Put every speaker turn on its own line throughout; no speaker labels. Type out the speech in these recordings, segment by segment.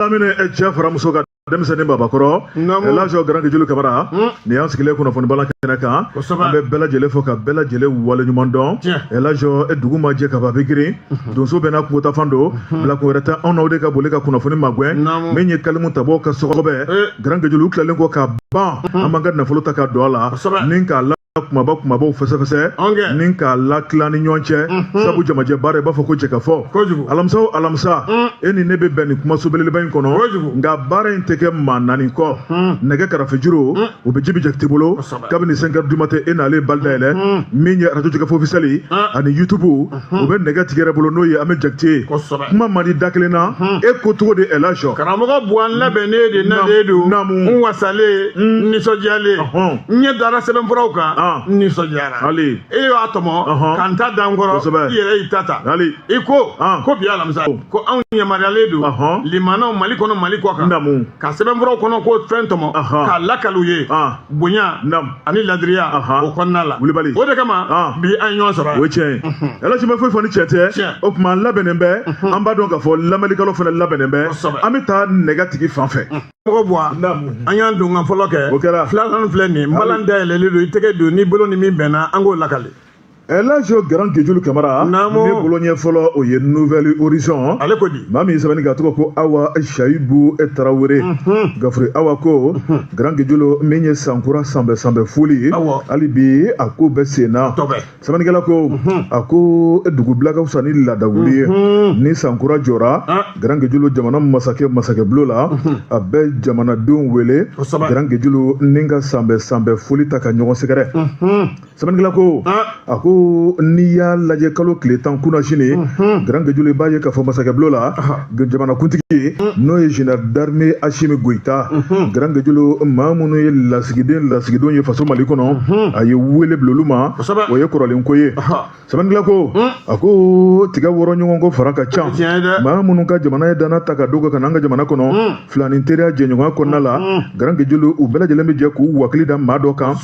Lamine cɛ faramuso ka denmisɛnnin babakɔrɔ Elhadji Grand Guejulu Kamara ni y'an sigilen kunnafoni bala kɛnɛ kan an bɛ bɛɛ lajɛlen fɔ ka bɛɛ lajɛlen waleɲuman dɔn Elhadji dugu ma jɛ ka ba bɛ girin donso bɛɛ n'a kungotafan don bilakun wɛrɛ tɛ anw n'aw de ka boli ka kunnafoni magɛn min ye kalimu tabɔ ka sɔgɔbɛ Grand Guejulu tilalen kɔ ka ban an b'an ka nafolo ta ka don a la ni k'a la kumabaw fɛsɛfɛsɛ ni k'a la tila ni ɲɔgɔn cɛ sabu jamajɛ baara i b'a fɔ ko cɛ ka fɔ alamisa e ni ne bɛ bɛn nin kumaso belebeleba in kɔnɔ nka baara in tɛ kɛ maa naani kɔ nɛgɛ kɛrɛfɛjuru o bɛ jibi jakiti bolo kabini 5 heures du matin e n'ale bali dayɛlɛ min ye radio jɛgɛfo officiel ani YouTube o bɛ nɛgɛ tigi yɛrɛ bolo n'o ye an bɛ jakiti ye kuma man di da kelen na e ko cogo de Elhadji
karamɔgɔ buwan labɛnnen de nalen don n wasalen n nisɔndiyalen n ɲɛ dara sɛbɛnfuraw kan nisɔndiyara e y'a tɔmɔ ka n ta dan kɔrɔ i yɛrɛ y'i ta ta i ko bi alamisa ko anw yamaruyalen don limanaw Mali kɔnɔ Mali kɔ kan ka sɛbɛnfuraw kɔnɔ ko fɛn tɔmɔ k'a lakali u ye bonya ani ladiriya o kɔnɔna la o de kama bi an ɲɔgɔn sɔrɔ
o ye tiɲɛ ye Elhadji ma foyi fɔ ni cɛ tɛ o tuma labɛnnen bɛ an b'a dɔn k'a fɔ lamɛnnikɛlaw fana labɛnnen bɛ an bɛ taa nɛgɛ tigi fan fɛ
mɔgɔ buwa an y'an don ka fɔlɔ kɛ
o kɛra
filanan filɛ nin balan dayɛlɛlen don i tɛgɛ don ni bolo ni min bɛnna an k'o lakali
Elhadji Grand Guejulu Kamara ne bolo ɲɛ fɔlɔ o ye Nouvelle Horizon
ale ko di
maa min sɛbɛnni ka tɔgɔ ko Awa Shayibu Tarawele Gafure Awa ko Grand Guejulu min ye sankura sanbɛ foli hali bi a ko bɛ sen na sɛbɛnnikɛla ko a ko dugubila ka fisa ni laadawuli ye ni sankura jɔra Grand Guejulu jamana masakɛbulon la a bɛ jamanadenw wele Grand Guejulu ni ka sanbɛ foli ta ka ɲɔgɔn sɛgɛrɛ sɛbɛnnikɛla ko a ko n'i y'a lajɛ kalo tile 10 kunna sini Grand Guejulu b'a ye k'a fɔ masakɛbulon la jamanakuntigi ye n'o ye général d'armée Assimi Goïta Grand Guejulu maa minnu ye lasigidenw ye faso Mali kɔnɔ a ye wele bila olu ma o ye kɔrɔlen ko ye sɛbɛnnikɛla ko a ko tiga wɔrɔ ɲɔgɔn ko fara ka ca maa minnu ka jamana ye dana ta ka dogo ka n'an ka jamana kɔnɔ filani teriya jɛɲɔgɔnya kɔnɔna la Grand Guejulu u bɛɛ lajɛlen bɛ jɛ k'u wakili da maa dɔ kan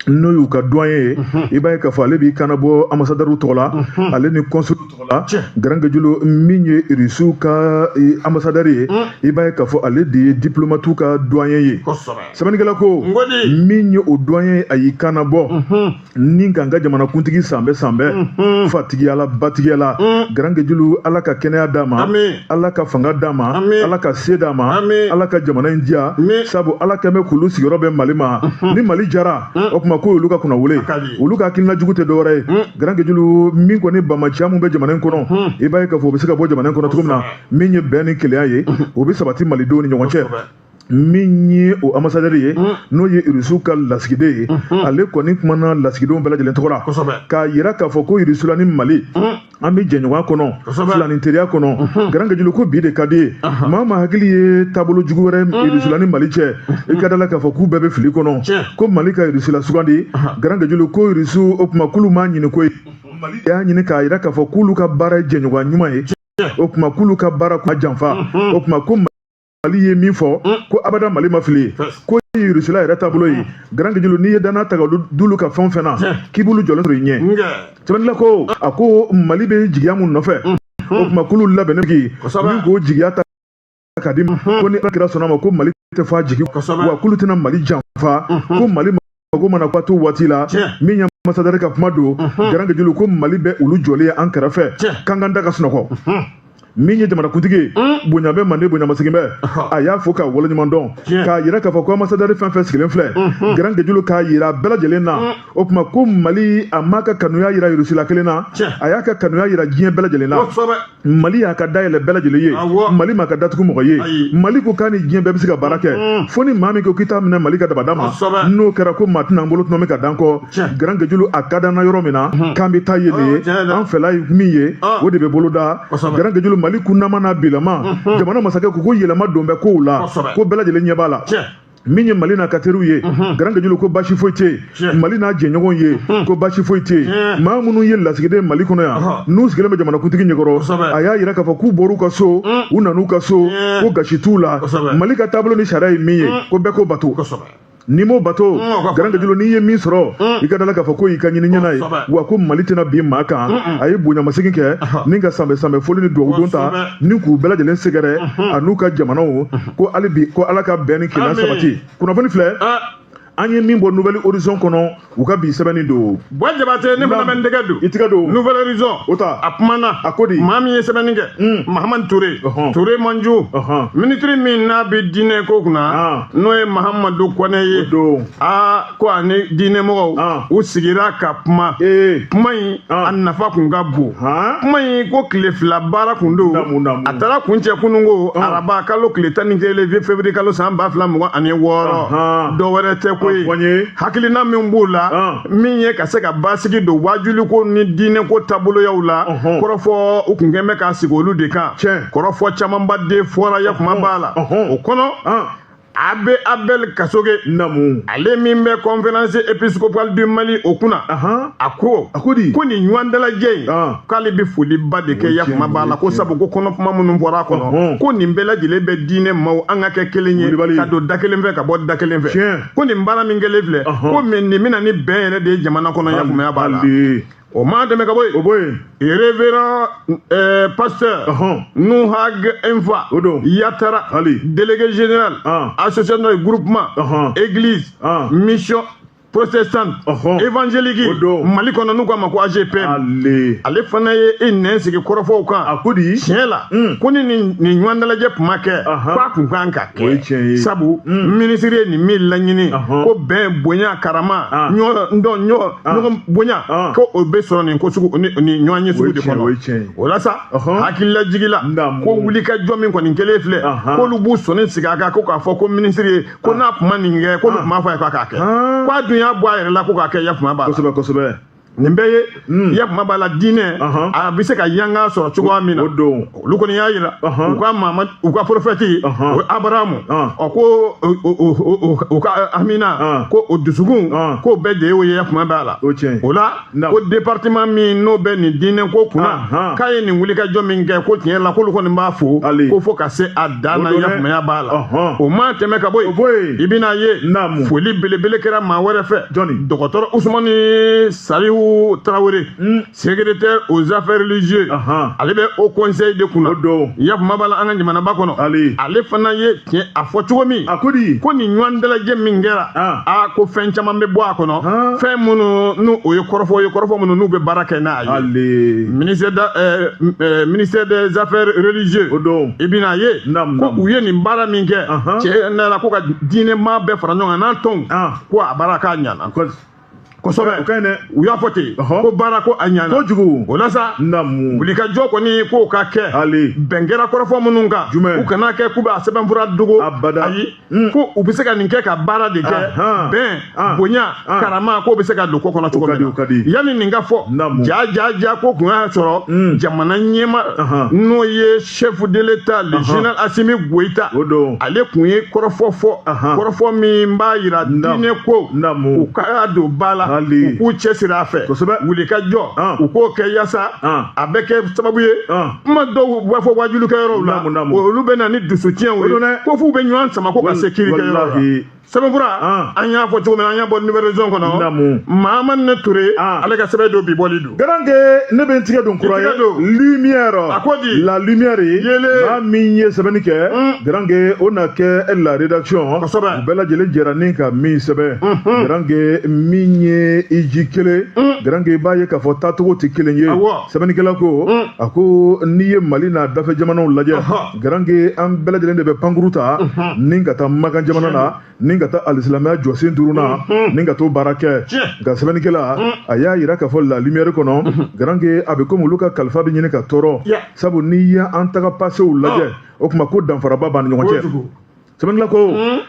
n'o y'u ka doyen ye i b'a ye k'a fɔ ale b'i kana bɔ ambassadeur tɔgɔ la ale ni consul tɔgɔ la Grand Guejulu min ye Rusiw ka ambassadeur ye i b'a ye k'a fɔ ale de ye diplomate ka doyen ye sɛbɛnnikɛla ko min ye o doyen a y'i kana bɔ ni ka n ka jamanakuntigi sanbɛ fatigiyala batigiyala Grand Guejulu Ala ka kɛnɛya d'a ma Ala ka fanga d'a ma Ala ka se d'a ma Ala ka jamana in diya sabu Ala kɛn bɛ k'olu sigiyɔrɔ bɛ Mali ma ni Mali jara o tuma ko olu ka kunna wele olu ka hakilina jugu tɛ dɔwɛrɛ ye Grand Guejulu min kɔni bamaciya mun bɛ jamana in kɔnɔ i b'a ye k'a fɔ o bɛ se ka bɔ jamana in kɔnɔ cogo min na min ye bɛn ni kelenya ye o bɛ sabati Malidenw ni ɲɔgɔn cɛ min ye o ambassadeur ye n'o ye Rusiw ka lasigiden ye ale kɔni kumana lasigidenw bɛɛ lajɛlen tɔgɔ la k'a yira k'a fɔ ko Rusila ni Mali an bɛ jɛɲɔgɔnya kɔnɔ filani teriya kɔnɔ Grand Guejulu ko bi de ka di ye maa ma hakili ye taabolo jugu wɛrɛ Rusila ni Mali cɛ i ka da la k'a fɔ k'u bɛɛ bɛ fili kɔnɔ ko Mali ka Rusila sugandi Grand Guejulu ko Rusiw o tuma k'olu m'a ɲini ko ye Mali y'a ɲini k'a yira k'a fɔ k'olu ka baara ye jɛɲɔgɔnya ɲuman ye o tuma k'olu ka baara kuma janfa o tuma ko Mali ye min fɔ ko abada Mali ma fili ko ye Rusila yɛrɛ taabolo ye Grand Guejulu n'i ye danna ta ka d'olu ka fɛn fɛn na k'i b'olu jɔlen sɔrɔ i ɲɛ sɛbɛnnikɛla ko a ko Mali bɛ jigiya mun nɔfɛ o tuma k'olu labɛnnen min k'o jigiya ta ka di ko ni Ala kira sɔnna ma ko Mali tɛ fɔ a jigi wa k'olu tɛna Mali janfa ko Mali mago mana ko to waati la min ye ambassadeur ka kuma don Grand Guejulu ko Mali bɛ olu jɔlen ye an kɛrɛfɛ k'an k'an da ka sunɔgɔ min ye jamanakuntigi bonya bɛ mande bonya masegin bɛ a y'a fɔ ka waleɲuman dɔn k'a yira k'a fɔ ko ambassadeur fɛn fɛn sigilen filɛ Grand Guejulu k'a yira bɛɛ lajɛlen na o tuma ko Mali a m'a ka kanuya yira Rusila kelen na a y'a ka kanuya yira diɲɛ bɛɛ lajɛlen na Mali y'a ka dayɛlɛ bɛɛ lajɛlen ye Mali m'a ka datugu mɔgɔ ye Mali ko k'a ni diɲɛ bɛɛ bɛ se ka baara kɛ fo ni maa min ko k'i t'a minɛ Mali ka dabada ma n'o kɛra ko maa tɛna an bolo tuma min ka dan kɔ Grand Guejulu a ka d'an na yɔrɔ min na k'an bɛ taa yen de ye an fɛla ye min ye o de bɛ boloda Grand Guejulu Mali kunnama n'a bilama jamana masakɛ ko yɛlɛma don bɛ kow la ko bɛɛ lajɛlen ɲɛ b'a la min ye Mali n'a ka teriw ye Grand Guejulu ko basi foyi tɛ yen Mali n'a jɛɲɔgɔn ye ko basi foyi tɛ yen maa minnu ye lasigiden Mali kɔnɔ yan n'u sigilen bɛ jamanakuntigi ɲɛkɔrɔ a y'a yira k'a fɔ k'u bɔr'u ka so u nan'u ka so ko gasi t'u la Mali ka taabolo ni sariya ye min ye ko bɛɛ ko bato nimo bato garanga julo ni ye min sɔrɔ i ka dala k'a fɔ ko i ka ɲini ɲɛna ye wa ko Mali tɛna bin maa kan a ye bonya masegin kɛ ni ka sanbɛ foli ni duwawu don ta ni k'u bɛɛ lajɛlen sɛgɛrɛ a n'u ka jamanaw ko hali bi ko Ala ka bɛn ni kɛnɛya sabati kunnafoni filɛ an ye min bɔ Nouvelle Horizon kɔnɔ u ka bi sɛbɛnni don
Boy Jabate ne fana bɛ n tɛgɛ don
i tɛgɛ don
Nouvelle Horizon
o ta
a kumana
a ko di
maa min ye sɛbɛnni kɛ Mahamadu Toure Manju ministre min n'a bɛ diinɛ ko kunna n'o ye Mahamadu Kɔnɛ ye ko ani diinɛmɔgɔw u sigira ka kuma kuma in a nafa kun ka bon kuma in ko tile fila baara kun don a taara kuncɛ kununko araba kalo tile 11 février kalo san 2026 dɔ wɛrɛ tɛ ko ye hakilina min b'o la min ye ka se ka basigi don wajuliko ni diinɛ ko taaboloyaw la kɔrɔfɔ u kun kɛn bɛ ka sigi olu de kan kɔrɔfɔ camanba de fɔra yakuma b'a la o kɔnɔ Abbé Abel Kasoge Namu ale min bɛ conférence épiscopale du Mali o kunna a ko ko nin ɲɔgɔn dalajɛ in k'ale bɛ foliba de kɛ yakuma b'a la ko sabu ko kɔnɔkuma minnu bɔra a kɔnɔ ko nin bɛɛ lajɛlen bɛ diinɛ maaw an ka kɛ kelen ye ka don da kelen fɛ ka bɔ da kelen fɛ ko nin baara min kɛlen filɛ ko nin bɛna ni bɛn yɛrɛ de ye jamana kɔnɔ yakumaya b'a la o ma dɛmɛ ka bɔ yen révérend pasteur Nouhag Enfa Yatara délégué général association de groupement église mission protestante évangélique Mali kɔnɔ n'u k'a ma ko AGPM ale fana ye nɛn sigi kɔrɔfɔw kan a ko di tiɲɛ la ko ni nin ɲɔgɔn dalajɛ tuma kɛ k'a kun kan ka kɛ sabu minisiri ye nin min laɲini ko bɛn bonya karama ɲɔgɔn bonya ko o bɛ sɔrɔ nin ko sugu ni ɲɔgɔn ye sugu de kɔnɔ o la sa hakilila jigila ko wuli ka jɔ min kɔni kɛlen filɛ k'olu b'u sɔnni sigi a kan ko k'a fɔ ko minisiri ye ko n'a kuma nin kɛ ko nin kuma fɔ a ye k'a kɛ k'a dun y'a bɔ a yɛrɛ la ko k'a kɛ yakuma b'a la kosɛbɛ nin bɛɛ ye yakuma b'a la diinɛ a bɛ se ka yanga sɔrɔ cogoya min na olu kɔni y'a jira u ka prophète o ye Abaramu ko u ka Amina ko o dusukun k'o bɛɛ de y'o ye yakuma b'a la o la ko département min n'o bɛ nin diinɛ ko kunna k'a ye nin wulikajɔ min kɛ ko tiɲɛ la k'olu kɔni b'a fo ko fo ka se a dan na yakumaya b'a la o ma tɛmɛ ka bɔ yen i bɛna ye foli belebele kɛra maa wɛrɛ fɛ dɔgɔtɔrɔ Usumani Salihu Traoré secrétaire aux affaires religieuses ale bɛ au conseil de kunna yakuma b'a la an ka jamanaba kɔnɔ ale fana ye tiɲɛ a fɔ cogo min ko nin ɲɔgɔn dalajɛ min kɛra ko fɛn caman bɛ bɔ a kɔnɔ fɛn minnu n'u o ye kɔrɔfɔ minnu n'u bɛ baara kɛ n'a ye ministère des affaires religieuses i bɛna ye ko u ye nin baara min kɛ cɛ ne la ko ka diinɛmaa bɛɛ fara ɲɔgɔn kan n'a tɔn ko a baara k'a ɲana kosɛbɛ u y'a fɔ ten ko baara ko a ɲana kojugu o la sa wulikajɔ kɔni k'o ka kɛ bɛn kɛra kɔrɔfɔ minnu kan u kana kɛ k'u bɛ a sɛbɛnfura dogo ayi ko u bɛ se ka nin kɛ ka baara de kɛ bɛn bonya karama k'o bɛ se ka don ko kɔnɔ cogo min na yanni nin ka fɔ ja ko kun y'a sɔrɔ jamana ɲɛma n'o ye chef de l'État le général Assimi Goïta ale kun ye kɔrɔfɔ fɔ kɔrɔfɔ min b'a jira diinɛ ko u ka don ba la u k'u cɛsiri a fɛ wulikajɔ u k'o kɛ yaasa a bɛ kɛ sababu ye kuma dɔw b'a fɔ wajulikɛyɔrɔw la olu bɛ na ni dusutiɲɛw ye ko f'u bɛ ɲɔgɔn sama ko ka se kirikɛyɔrɔ la sɛbɛnfura an y'a fɔ cogo min na an y'a bɔ Nouvelle Horizon kɔnɔ Mahamadu Toure ale ka sɛbɛn don bi bɔli don
garange ne bɛ n tigɛ don kura ye lumière
a ko di
la lumière maa min ye sɛbɛnni kɛ garange o na kɛ la rédaction u bɛɛ lajɛlen jɛra ni ka min sɛbɛn garange min ye iji kelen garange b'a ye k'a fɔ taacogo tɛ kelen ye sɛbɛnnikɛla ko a ko n'i ye Mali n'a dafɛ jamanaw lajɛ garange an bɛɛ lajɛlen de bɛ pankuru ta ni ka taa Makan jamana na ni ka taa alisilamɛya jɔsen duurunan ni ka t'o baara kɛ nka sɛbɛnnikɛla a y'a jira k'a fɔ la lumière kɔnɔ garange a bɛ komi olu ka kalifa bɛ ɲini ka tɔɔrɔ sabu n'i ye an taga pasew lajɛ o tuma ko danfaraba b'a ni ɲɔgɔn cɛ sɛbɛnnikɛla ko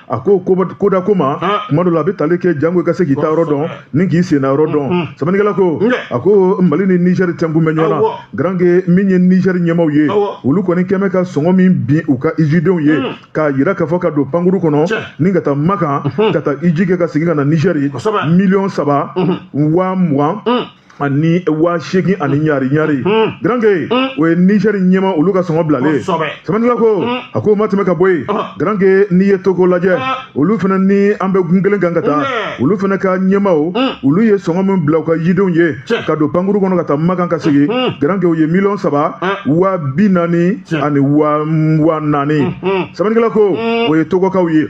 a ko koda ko ma tuma dɔ la a bɛ tali kɛ jango i ka se k'i ta yɔrɔ dɔn ni k'i senna yɔrɔ dɔn sɛbɛnnikɛla ko a ko Mali ni Niger tɛnkun bɛ ɲɔgɔn na garange min ye Niger ɲɛmaw ye olu kɔni kɛn bɛ ka sɔngɔ min bin u ka ijidenw ye k'a jira k'a fɔ ka don pankuru kɔnɔ ni ka taa Makan ka taa iji kɛ ka segin ka na Niger 3,20,000,000 ani wa sheki ani nyari grange we Niger nyema olu ka songo blale samandila ko ako matime ka boy grange ni yetoko laje olu fana ni ambe gungelen gangata olu fana ka nyema o olu ye songo mun bla ka yidon ye ka do panguru kono ka makan ka sigi grange o ye million saba wa binani ani wa nani samandila ko o ye toko ka ye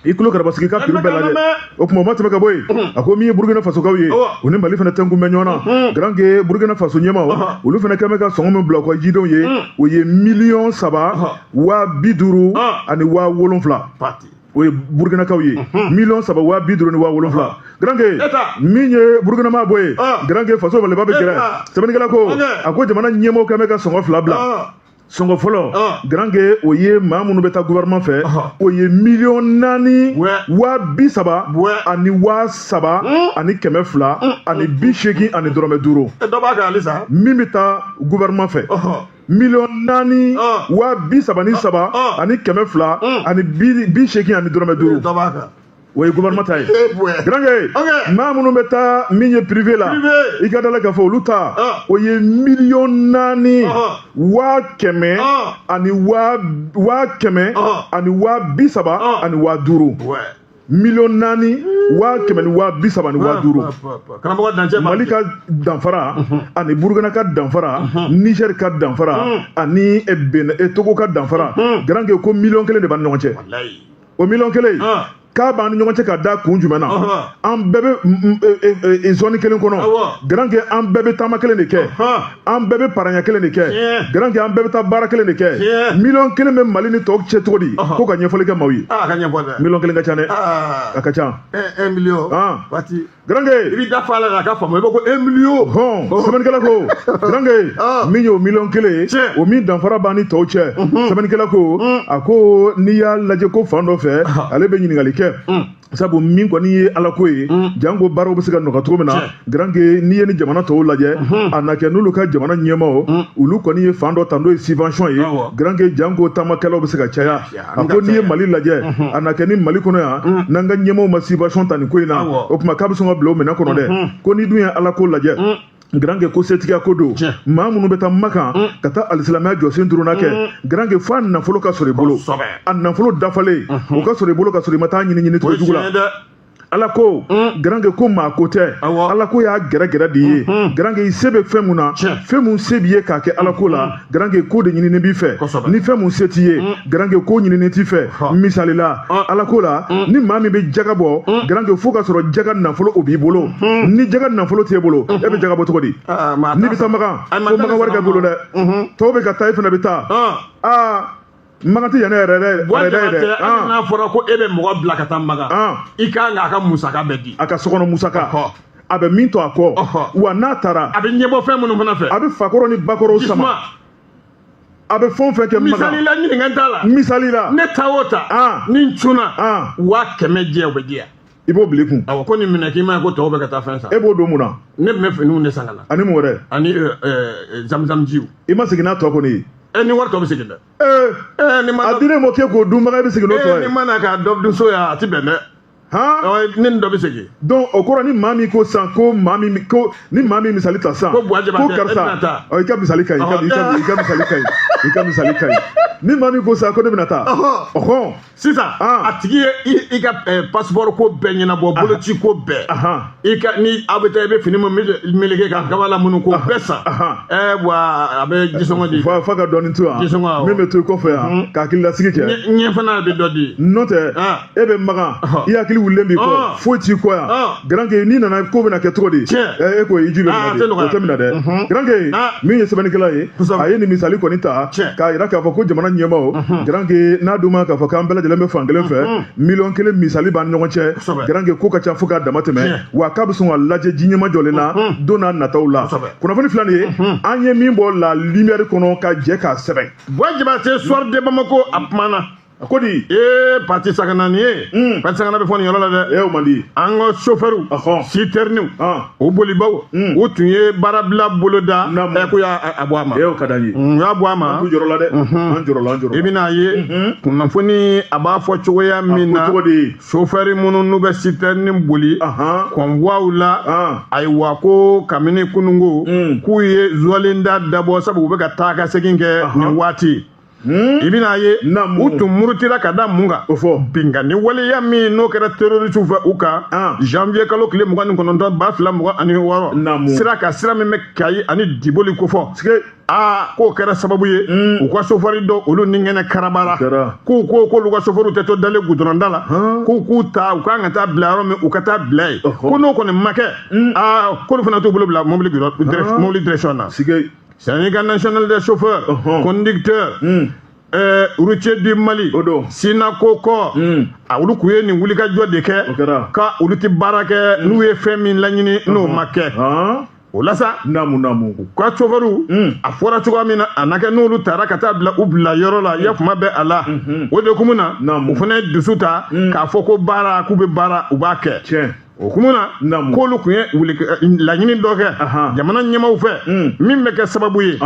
ikulo karaba sigi ka piru belaje o kuma matime ka boy ako mi Burkina Faso ka ye oni Mali fana tangu menyona grange Burkina Faso nyema olu fana kame ka songo mun bla ko yidon ye o ye million saba wa biduru ani wa wolonfla o ye Burkina kaw ye million saba wa biduru ni wa wolonfla grange minye Burkina ma boye grange Faso bale babe gere sebenigala ko ako jamana nyemo kame ka songo fla bla songo folo grange o ye mamunu beta gouvernement fait o ye million nani wa bisaba ani wa saba ani keme fla ani bisheki ani dorome duro mimita gouvernement fait million nani wa bisaba ni saba ani keme fla ani bisheki ani dorome duro oui gouvernement taille grange mamunu beta minye privé la ikadala ka fo luta o ye million nani wa keme ani wa keme ani wa bisaba ani wa duru million nani wa keme ni wa bisaba ni wa duru Mali ka danfara ani Burkina ka danfara Niger ka danfara ani Togo ka danfara grange ko million kelen de ban ɲɔgɔn cɛ o million kelen k'a b'an ni ɲɔgɔn cɛ ka da kun jumɛn na an bɛɛ bɛ zone kelen kɔnɔ grange an bɛɛ bɛ taama kelen de kɛ an bɛɛ bɛ paranya kelen de kɛ grange an bɛɛ bɛ taa baara kelen de kɛ million kelen bɛ Mali ni tɔw cɛ cogo di ko ka ɲɛfɔli kɛ maaw ye million kelen ka ca dɛ a ka ca
1 million
grange
i bɛ dafa la ka faamu i b'a ko 1 million
sɛbɛnnikɛla ko grange min ye o million kelen o min danfara b'an ni tɔw cɛ sɛbɛnnikɛla ko a ko n'i y'a lajɛ ko fan dɔ fɛ ale bɛ ɲininkali kɛ sabu min kɔni ye ala ko ye jango baaraw bɛ se ka nɔgɔ cogo min na grange n'i ye ni jamana tɔw lajɛ a na kɛ n'olu ka jamana ɲɛmaaw olu kɔni ye fan dɔ ta n'o ye subvention ye grange jango taamakɛlaw bɛ se ka caya a ko n'i ye Mali lajɛ a na kɛ ni Mali kɔnɔ yan n'an ka ɲɛmaaw ma subvention ta nin ko in na o tuma k'a bɛ sɔn ka bila o minɛn kɔnɔ dɛ ko n'i dun ye ala ko lajɛ grange ko setigiya ko don maa minnu bɛ taa Makan ka taa alisilamɛya jɔsen duruna kɛ grange f'a nafolo ka sɔrɔ i bolo a nafolo dafalen o ka sɔrɔ i bolo ka sɔrɔ i ma taa ɲini cogo jugu la ala ko grange ko maa ko tɛ ala ko y'a gɛrɛ de ye grange i se bɛ fɛn mun na fɛn mun se b'i ye k'a kɛ ala ko la grange ko de ɲinini b'i fɛ ni fɛn mun se t'i ye grange ko ɲinini t'i fɛ misali la ala ko la ni maa min bɛ jaga bɔ grange fo ka sɔrɔ jaga nafolo o b'i bolo ni jaga nafolo t'e bolo e bɛ jaga bɔ cogo di n'i bɛ taa Makan ko Makan wari ka bolo dɛ tɔw bɛ ka taa e fana bɛ taa Makan tɛ yan ne yɛrɛ dɛ
n'a fɔra ko e bɛ mɔgɔ bila ka taa Makan i kan k'a ka musaka bɛɛ di
a ka sokɔnɔ musaka a bɛ min to a kɔ wa n'a taara
a bɛ ɲɛbɔ fɛn minnu fana fɛ
a bɛ fakɔrɔ ni bakɔrɔw sama a bɛ fɛn o fɛn kɛ Makan
misali la ɲininkan t'a la
misali la
ne ta o ta ni n cunna 100 jɛ o bɛ di yan
i b'o bila i kun
awɔ ko nin minɛ k'i ma ye ko tɔw bɛ ka taa fɛn san
e b'o don mun na
ne tun bɛ finiw de san ka na
ani mun wɛrɛ
ani zamzam jiw
i ma segin n'a tɔ kɔni ye
ni wari tɔ bɛ segin dɛ
a dir'e ma k'e k'o dun Makan i bɛ segin n'o tɔ ye
ni ma na ka dɔ dun so yan a tɛ bɛn dɛ ne ni dɔ bɛ segin
donc o kɔrɔ ni maa min ko san ko ni maa min misali ta san
ko
karisa i ka misali ka ɲi i ka misali ka ɲi ni maa min ko sa ko ne bɛna taa ɔhɔn
sisan a tigi ye i ka passeport ko bɛɛ ɲɛnabɔ boloci ko bɛɛ ni aw bɛ taa i bɛ fini min meleke ka kabala minnu ko bɛɛ san wa a bɛ jisɔngɔ di
fa ka dɔɔnin to yan min bɛ to i kɔfɛ yan ka hakililasigi kɛ
ɲɛ fana bɛ dɔ di
n'o tɛ e bɛ Makan i hakili wulilen b'i kɔ foyi t'i kɔ yan grange n'i nana ko bɛna kɛ cogo di e ko i ji bɛ minɛ de o tɛ minɛ dɛ grange min ye sɛbɛnnikɛla ye a ye nin misali kɔni ta k'a jira k'a fɔ ko jamana ɲɛmaaw grange n'a dun ma k'a fɔ k'an bɛɛ lajɛlen bɛ fan kelen fɛ million kelen misali b'an ɲɔgɔn cɛ grange ko ka ca fo k'a dama tɛmɛ wa k'a bɛ sɔn ka lajɛ ji ɲɛma jɔlen na don n'a nataw la kunnafoni fila nin ye an ye min bɔ la lumière kɔnɔ ka jɛ k'a sɛbɛn
Boy Diabaté soir de Bamako a kumana
a ko di
parti sagana ni ye parti sagana bɛ fɔ nin yɔrɔ la dɛ
o man di
an ka chauffeur citernes o bolibaw o tun ye baarabila boloda ko y'a bɔ a ma
o ka d'an ye
y'a bɔ a ma
an t'u jɔrɔ la dɛ an jɔrɔ la
i bɛn'a ye kunnafoni a b'a fɔ cogoya min na chauffeur minnu n'u bɛ citerne boli convois la ayiwa ko kabini kunungo k'u ye Zolinda dabɔ sabu u bɛ ka taa ka segin kɛ nin waati i bɛn'a ye u tun murutila ka da mun kan binkani waleya min n'o kɛra terroriste fɛ u kan janvier kalo tile 29 2026 sira ka sira min bɛ Kayi ani Diboli ko fɔ k'o kɛra sababu ye u ka chauffeur dɔ olu ni kɛnɛ karabara k'u ko k'olu ka chauffeur tɛ to dalen goudron da la k'u ta u kan ka taa bila yɔrɔ min u ka taa bila yen ko n'o kɔni ma kɛ k'olu fana t'u bolo bila mobili direction na Syndicat national des chauffeurs conducteurs routier du Mali Sinako olu tun ye nin wulikajɔ de kɛ ka olu tɛ baara kɛ n'u ye fɛn min laɲini n'o ma kɛ o la sa u ka chauffeur a fɔra cogoya min na a na kɛ n'olu taara ka taa u bila yɔrɔ la ya kuma bɛ a la o de kumu na u fana ye dusu ta k'a fɔ ko baara k'u bɛ baara u b'a kɛ o kumu na k'olu tun ye laɲini dɔ kɛ jamana ɲɛmaaw fɛ min bɛ kɛ sababu ye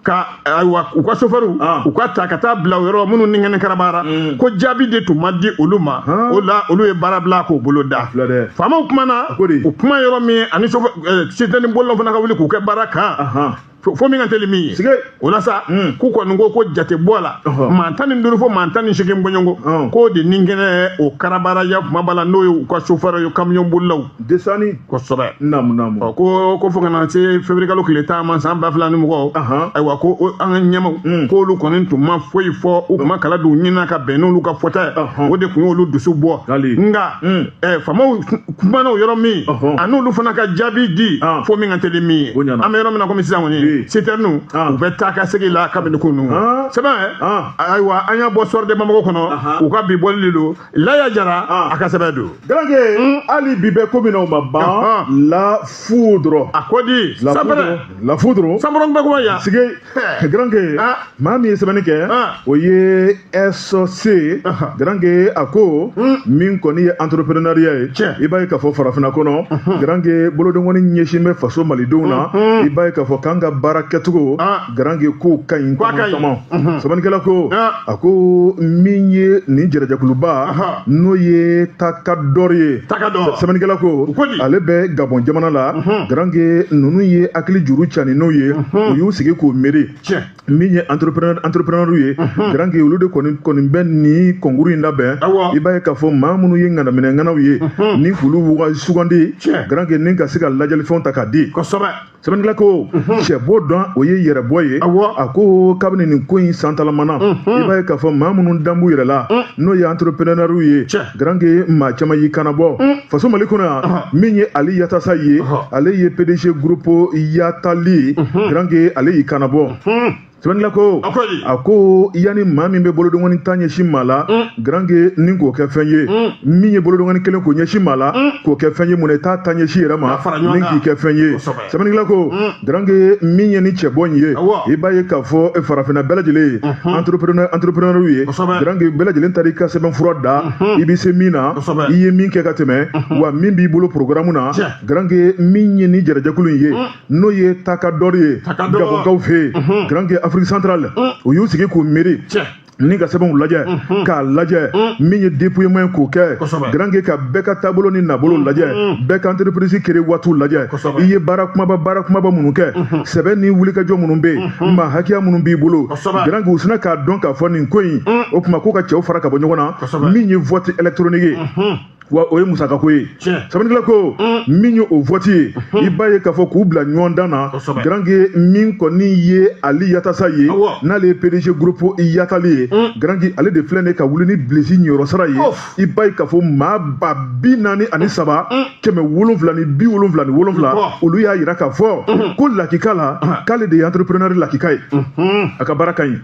ka ayiwa u ka chauffeur u ka ta ka taa bila yɔrɔ minnu ni kɛnɛ karabara ko jaabi de tun ma di olu ma o la olu ye baara bila k'o bolo da faamaw kumana o kuma yɔrɔ min ani citerne bolilaw fana ka wuli k'u kɛ baara kan fo min ka teli min ye o la sa k'u kɔni ko jate bɔ la maa 15 fo maa 18 bɔɲɔgɔn k'o de ni kɛnɛ o karabara ya kuma b'a la n'o ye u ka chauffeur ye camion bolilaw desani kosɛbɛ ko fo ka na se février kalo tile 10 san 2020 ayiwa ko an ka ɲɛmaw k'olu kɔni tun ma foyi fɔ u kuma kala don ɲinina ka bɛn n'olu ka fɔta ye o de tun y'olu dusu bɔ nka faamaw kumana o yɔrɔ min a n'olu fana ka jaabi di fo min ka teli min ye an bɛ yɔrɔ min na komi sisan kɔni citernes u bɛ taa ka segin la kabini kunun sɛbɛn ayiwa an y'a bɔ sɔrɔ de Bamako kɔnɔ u ka bi bɔli de don Laya Jara a ka sɛbɛn don
Garange hali bi bɛ ko min na o ma ban la foudre
a ko di
la foudre
samɔrɔ bɛ kuma yan
sige Garange maa min ye sɛbɛnni kɛ o ye SC Garange a ko min kɔni ye entrepreneuriat ye i b'a ye k'a fɔ farafinna kɔnɔ Garange bolodengɔni ɲɛsin bɛ faso malidenw na i b'a ye k'a fɔ k'an ka baara kɛcogo Garange ko ka ɲi tama sɛbɛnnikɛla ko a ko min ye nin jɛrɛjɛkuluba n'o ye Takador ye sɛbɛnnikɛla ko ale bɛ Gabon jamana la Garange ninnu ye hakili juru cani n'o ye u y'u sigi k'o miiri min ye entrepreneur ye Garange olu de kɔni bɛ nin concours in labɛn i b'a ye k'a fɔ maa minnu ye ŋanaminɛŋanaw ye ni k'olu sugandi Garange ni ka se ka lajɛlifɛnw ta k'a di sɛbɛnnikɛla ko cɛ b'o dɔn o ye yɛrɛbɔ ye a ko kabini nin ko in santalamana i b'a ye k'a fɔ maa minnu dan b'u yɛrɛ la n'o ye entrepreneur ye Garange maa caman y'i kanabɔ faso Mali kɔnɔ yan min ye Ali Yatasa ye ale ye PDG groupe Yatali Garange ale y'i kanabɔ sɛbɛnnikɛla ko a ko yanni maa min bɛ bolodengɔni ta ɲɛsin maa la Garange ni k'o kɛ fɛn ye min ye bolodengɔni kelen k'o ɲɛsin maa la k'o kɛ fɛn ye mun na i t'a ta ɲɛsin yɛrɛ ma ni k'i kɛ fɛn ye sɛbɛnnikɛla ko Garange min ye ni cɛbɔ in ye i b'a ye k'a fɔ farafinna bɛɛ lajɛlen ye entrepreneur ye Garange bɛɛ lajɛlen taara i ka sɛbɛnfura da i bɛ se min na i ye min kɛ ka tɛmɛ wa min b'i bolo programme na Garange min ye ni jɛrɛjɛkulu in ye n'o ye Takador ye Gabonkaw fɛ yen Garange Afrique centrale u y'u sigi k'u miiri ni ka sɛbɛnw lajɛ k'a lajɛ min ye dépouillement k'o kɛ Garange ka bɛɛ ka taabolo ni nabolo lajɛ bɛɛ ka entreprise créer waatiw lajɛ i ye baara kumaba minnu kɛ sɛbɛn ni wulikajɔ minnu bɛ yen maa hakɛya minnu b'i bolo Garange u sina k'a dɔn k'a fɔ nin ko in o tuma k'u ka cɛw fara ka bɔ ɲɔgɔn na min ye vote électronique ye wa o ye musakako ye sɛbɛnnikɛla ko min ye o vote ye i b'a ye k'a fɔ k'u bila ɲɔgɔn dan na Garange min kɔni ye Ali Yatasa ye n'ale ye PDG groupe Yatali ye Garange ale de filɛ ne ka wuli ni bilisi ɲiyɔrɔ sara ye i b'a ye k'a fɔ maa ba 43 777 olu y'a yira k'a fɔ ko lakika la k'ale de ye entrepreneur lakika ye a ka baara ka ɲi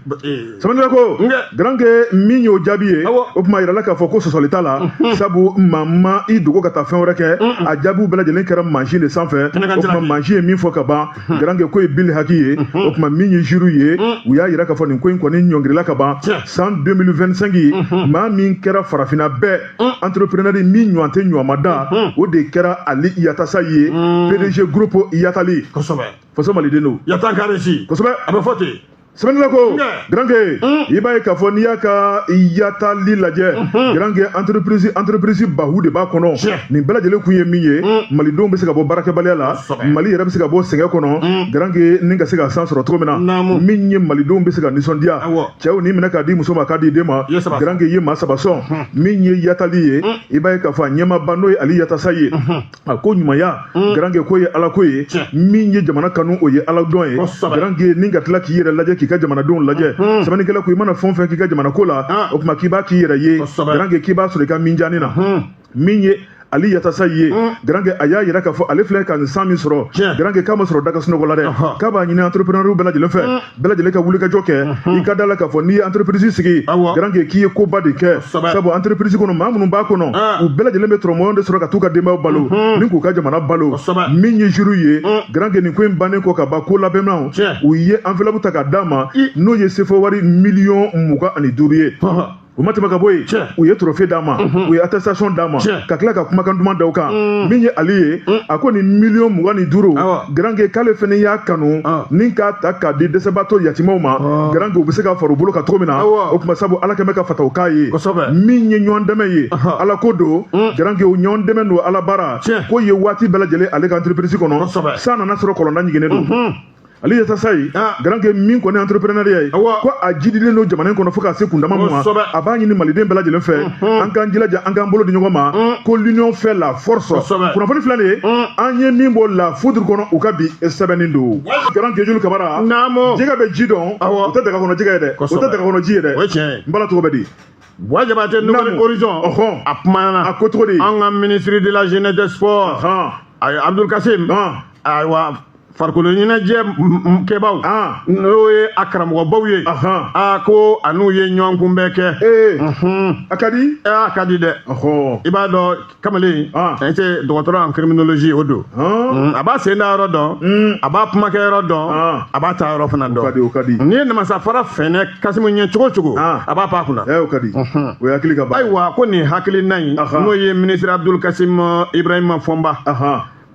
sɛbɛnnikɛla ko Garange min y'o jaabi ye o tuma yirala k'a fɔ ko sɔsɔli t'a la sabu ma i dogo ka taa fɛn wɛrɛ kɛ a jaabiw bɛɛ lajɛlen kɛra mansin de sanfɛ o tuma mansin ye min fɔ ka ban garange ko ye Bill Haki ye o tuma min ye jury ye u y'a yira k'a fɔ nin ko in kɔni ɲɔngirila ka ban san 2025 maa min kɛra farafinna bɛɛ entrepreneur min ɲɔgɔn tɛ ɲɔgɔn ma da o de kɛra Ali Yatasa ye PDG groupe Yatali faso maliden don
Yatan Karesi
kosɛbɛ
a bɛ fɔ ten
sɛbɛnni la ko Garange i b'a ye k'a fɔ n'i y'a ka Yatali lajɛ Garange entreprise bahu de b'a kɔnɔ nin bɛɛ lajɛlen kun ye min ye malidenw bɛ se ka bɔ baarakɛbaliya la Mali yɛrɛ bɛ se ka bɔ sɛgɛn kɔnɔ Garange ni ka se ka san sɔrɔ cogo min na min ye malidenw bɛ se ka nisɔndiya cɛw n'i minɛ k'a di muso ma k'a di den ma Garange ye maa saba sɔn min ye Yatali ye i b'a ye k'a fɔ a ɲɛmaaba n'o ye Ali Yatasa ye a ko ɲumanya Garange ko ye Ala ko ye min ye jamana kanu o ye Ala dɔn ye Garange ni ka tila k'i yɛrɛ lajɛ k'i ka jamanadenw lajɛ sɛbɛnnikɛla ko i mana fɛn fɛn k'i ka jamana ko la o tuma k'i b'a k'i yɛrɛ ye Garange k'i b'a sɔrɔ i ka min jani na min ye Ali Yatasa ye Garange a y'a yira k'a fɔ ale filɛ ka nin san min sɔrɔ Garange k'a ma sɔrɔ daga sunɔgɔ la dɛ k'a b'a ɲini entrepreneur bɛɛ lajɛlen fɛ bɛɛ lajɛlen ka wulikajɔ kɛ i ka da la k'a fɔ n'i ye entreprise sigi Garange k'i ye koba de kɛ sabu entreprise kɔnɔ maa minnu b'a kɔnɔ u bɛɛ lajɛlen bɛ tɔrɔmɔɲɔn de sɔrɔ ka t'u ka denbayaw balo ni k'u ka jamana balo min ye jury ye Garange nin ko in bannen kɔ ka ban ko labɛnnaw u ye enveloppe ta k'a d'a ma n'o ye sefo wari $25,000 ye o ma tɛmɛ ka bɔ yen u ye trophée d'a ma u ye attestation d'a ma ka tila ka kumakan duman da o kan min ye Ali ye a ko nin $25,000 Garange k'ale fɛnɛ y'a kanu ni k'a ta k'a di dɛsɛbaatɔ yatimɛw ma Garange u bɛ se ka fara u bolo kan cogo min na o tuma sabu Ala kɛmɛ ka fataw k'a ye min ye ɲɔgɔn dɛmɛ ye Ala ko don Garange o ɲɔgɔn dɛmɛ don Ala baara ko ye waati bɛɛ lajɛlen ale ka entreprise kɔnɔ san nana sɔrɔ kɔlɔnda ɲiginnen don Ali Yatasa ye Garange min kɔni entrepreneuriat ye ko a jidilen don jamana in kɔnɔ fo ka se kundama ma a b'a ɲini maliden bɛɛ lajɛlen fɛ an k'an jilaja an k'an bolo di ɲɔgɔn ma ko l'union fait la force kunnafoni filɛ nin ye an ye min bɔ la foudre kɔnɔ u ka bi sɛbɛnnin don Garange Julu Kamara jɛgɛ bɛ ji dɔn o tɛ daga kɔnɔ jɛgɛ ye dɛ o tɛ daga kɔnɔ ji ye dɛ n bala tɔgɔ bɛ di
Jabate Nouvelle Horizon a kumana
a ko cogo di
an ka ministre de la jeunesse des sports Abdul Kasim ayiwa farikolo ɲɛnajɛ kɛbaw n'o ye a karamɔgɔbaw ye ko a n'u ye ɲɔgɔn kunbɛn kɛ
a ka di
a ka di dɛ i b'a dɔn kamalen tɛ dɔgɔtɔrɔ en criminologie o don a b'a sen da yɔrɔ dɔn a b'a kumakɛ yɔrɔ dɔn a b'a ta yɔrɔ fana dɔn n'i ye namasafara fɛnɛ Kasimu ɲɛ cogo cogo a b'a pan kunna
o ka di o ye hakili ka ban
ayiwa ko nin hakilina in n'o ye ministre Abdul Kasim Ibrahima Fɔnba